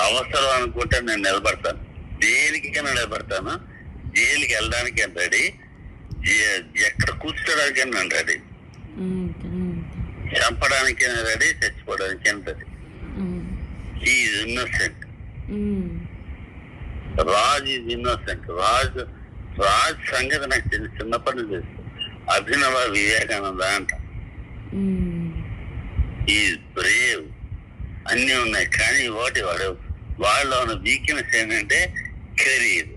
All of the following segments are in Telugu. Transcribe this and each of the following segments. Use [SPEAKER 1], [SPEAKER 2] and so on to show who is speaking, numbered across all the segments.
[SPEAKER 1] అవసరం అనుకుంటే నేను నిలబడతాను, దేనికైనా నిలబడతాను. జైలుకి వెళ్ళడానికి ఎంత రెడీ, ఎక్కడ కూర్చోడానికి నేను రెడీ, చంపడానికైనా రెడీ, చచ్చిపోవడానికి ఎంత ready. Is innocent. Raj is innocent. Raj సంగతి నాకు చిన్నప్పటి నుంచి తెలుసు. అభినవ వివేకానంద అంట. ఈజ్ బ్రేవ్, అన్నీ ఉన్నాయి. కానీ వాళ్ళ ఉన్న వీక్నెస్ ఏంటంటే కెరీర్.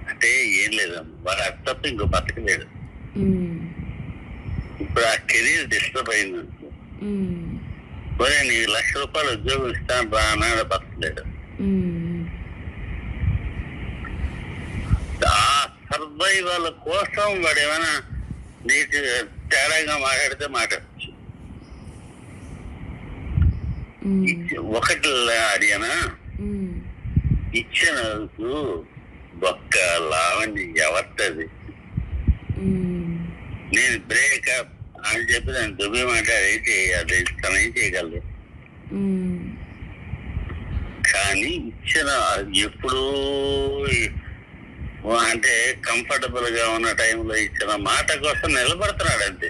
[SPEAKER 1] అంటే ఏం లేదమ్మా, వాడు అది తప్ప ఇంకో బతకలేడు. ఇప్పుడు ఆ కెరీర్ డిస్టర్బ్ అయింది. నీకు ₹1,00,000 ఉద్యోగం ఇస్తాను రా అన్నాడు, బతకలేడు. ఆ సర్వైవల్ కోసం వాడు ఏమైనా నీకు తేడాగా మాట్లాడితే మాట్లాడచ్చు. ఒకటి అడిగానా, ఇచ్చిన ఒక్క లావణ్య ఎవరిది, నేను బ్రేకప్ అని చెప్పి దాన్ని దుబ్బి మాట్లాడి చేయాలి, తన ఏం చేయగలదు. కానీ ఇచ్చిన ఎప్పుడు అంటే కంఫర్టబుల్ గా ఉన్న టైంలో ఇచ్చిన మాట కోసం నిలబడుతున్నాడు అంతే.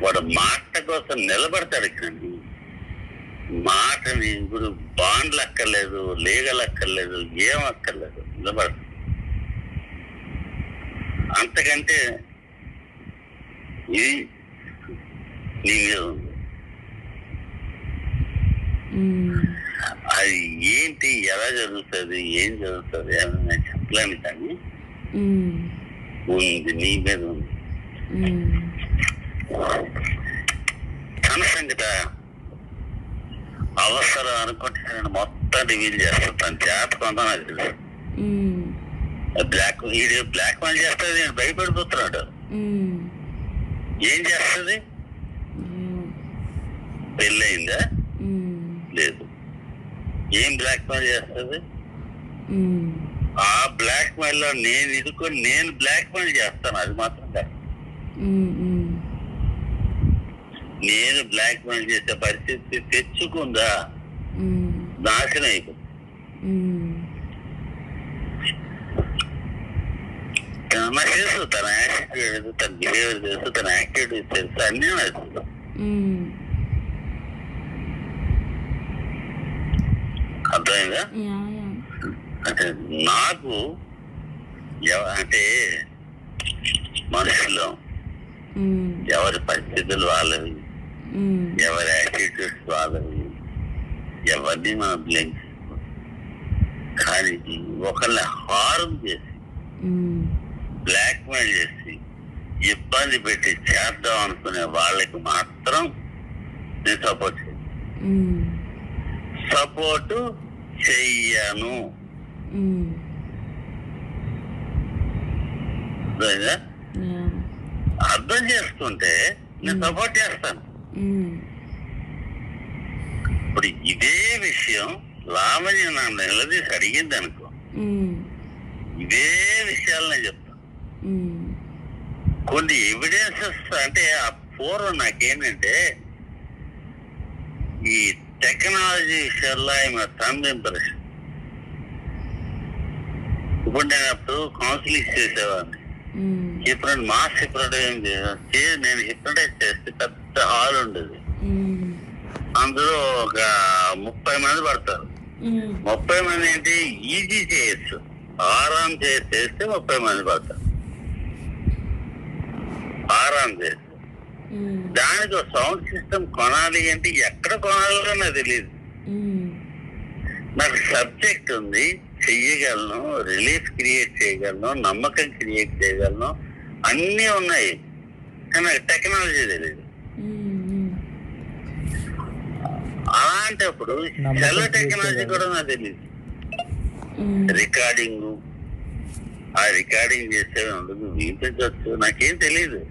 [SPEAKER 1] వాడు మాట కోసం నిలబడతాడు. కానీ మాటని ఇప్పుడు బాండ్లు అక్కర్లేదు, లీగల్ అక్కర్లేదు, ఏం అక్కర్లేదు, నిలబడతాడు. అంతకంటే ఇది నీ మీద ఉంది. అది ఏంటి, ఎలా జరుగుతుంది, ఏం జరుగుతుంది అని నేను చెప్పలేను. కానీ ఉంది, నీ మీద ఉంది. తన సంగత అవసరం అనుకుంటే నేను మొత్తం రివీల్ చేస్తాను. తన జాతకం అంతా నాకు తెలుసు. బ్లాక్ మెయిల్ చేస్తుంది, నేను భయపడిపోతున్నాడు. ఏం చేస్తుంది? పెళ్ళయిందా? లేదు. ఏం బ్లాక్ మెయిల్ చేస్తుంది? ఆ బ్లాక్ మెయిల్ లో నేను ఇరుకొని నేను బ్లాక్ మెయిల్ చేస్తాను. అది మాత్రం కాదు, నేను బ్లాక్ మెయిల్ చేసే పరిస్థితి తెచ్చుకుందా నాశనం అయిపోతుంది. నాకు తెలుసు తన యాటిట్యూడ్, తన బిహేవియర్ తెలుసు, తన యాక్టివిటీస్ తెలుసు, అన్నీ తెలుసు. అర్థమైందా? అంటే నాకు అంటే మనుషులు ఎవరి పరిస్థితులు వాళ్ళవి, ఎవరి యాటిట్యూడ్స్ వాళ్ళవి, ఎవరిని మనం బ్లేమ్ చేసుకో. కానీ ఒకళ్ళని హార్మ్ చేసి బ్లాక్ మెయిల్ చేసి ఇబ్బంది పెట్టి చేద్దాం అనుకునే వాళ్ళకి మాత్రం నేను సపోర్ట్ చెయ్యను. అర్థం చేసుకుంటే నేను సపోర్ట్ చేస్తాను. ఇప్పుడు ఇదే విషయం లావణ్య నన్ను నిలదీసి అడిగింది అనుకో, ఇదే విషయాలు నేను చెప్తాను. కొన్ని ఎవిడెన్సెస్ అంటే ఆ పూర్వం నాకేంటంటే ఈ టెక్నాలజీ విషయాల్లో ఆయన థంబ్ ఇంప్రెషన్. ఇప్పుడు నేను అప్పుడు కౌన్సిలింగ్ చేసేవాడిని. మాస్ హిప్నటైజ్ నేను హిప్నటైజ్ చేస్తే పెద్ద హాల్ ఉండేది. అందులో ఒక 30 మంది పడతారు. 30 మంది ఏంటి, ఈజీ చేయొచ్చు, ఆరాం చేస్తే 30 మంది పడతారు. ఆరాం చేస్తే దానికి ఒక సౌండ్ సిస్టమ్ కొనాలి అంటే ఎక్కడ కొనాలో నాకు తెలియదు. నాకు సబ్జెక్ట్ ఉంది, చెయ్యగలను, రిలీఫ్ క్రియేట్ చేయగలను, నమ్మకం క్రియేట్ చేయగలను, అన్నీ ఉన్నాయి. కానీ నాకు టెక్నాలజీ తెలియదు. అలాంటప్పుడు సెల్ టెక్నాలజీ కూడా నాకు తెలియదు. రికార్డింగ్, ఆ రికార్డింగ్ చేసే ఉండదు, వినిపించవచ్చు, నాకేం తెలియదు.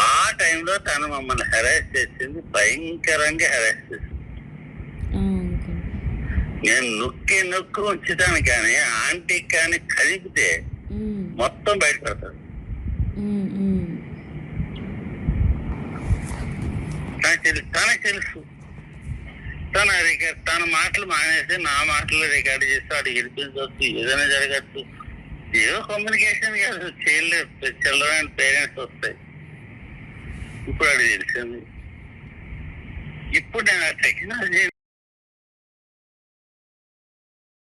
[SPEAKER 1] ఆ టైంలో తను మమ్మల్ని హెరాస్ చేసింది, భయంకరంగా హెరాస్ చేసింది. నేను నొక్కి ఉంచుతాను, కానీ ఆంటీకి కానీ కలిపితే మొత్తం బయటపడతాడు. నాకు తనకు తెలుసు. తన మాటలు మానేసి నా మాటలు రికార్డు చేస్తూ అడిగి గెలిపించవచ్చు, ఏదైనా జరగచ్చు. ఏదో కమ్యూనికేషన్ కాదు చేయలేదు, చిల్డ్రన్ పేరెంట్స్ వస్తాయి. ఇప్పుడు అది తెలిసింది. ఇప్పుడు నేను ఆ టెక్నాలజీ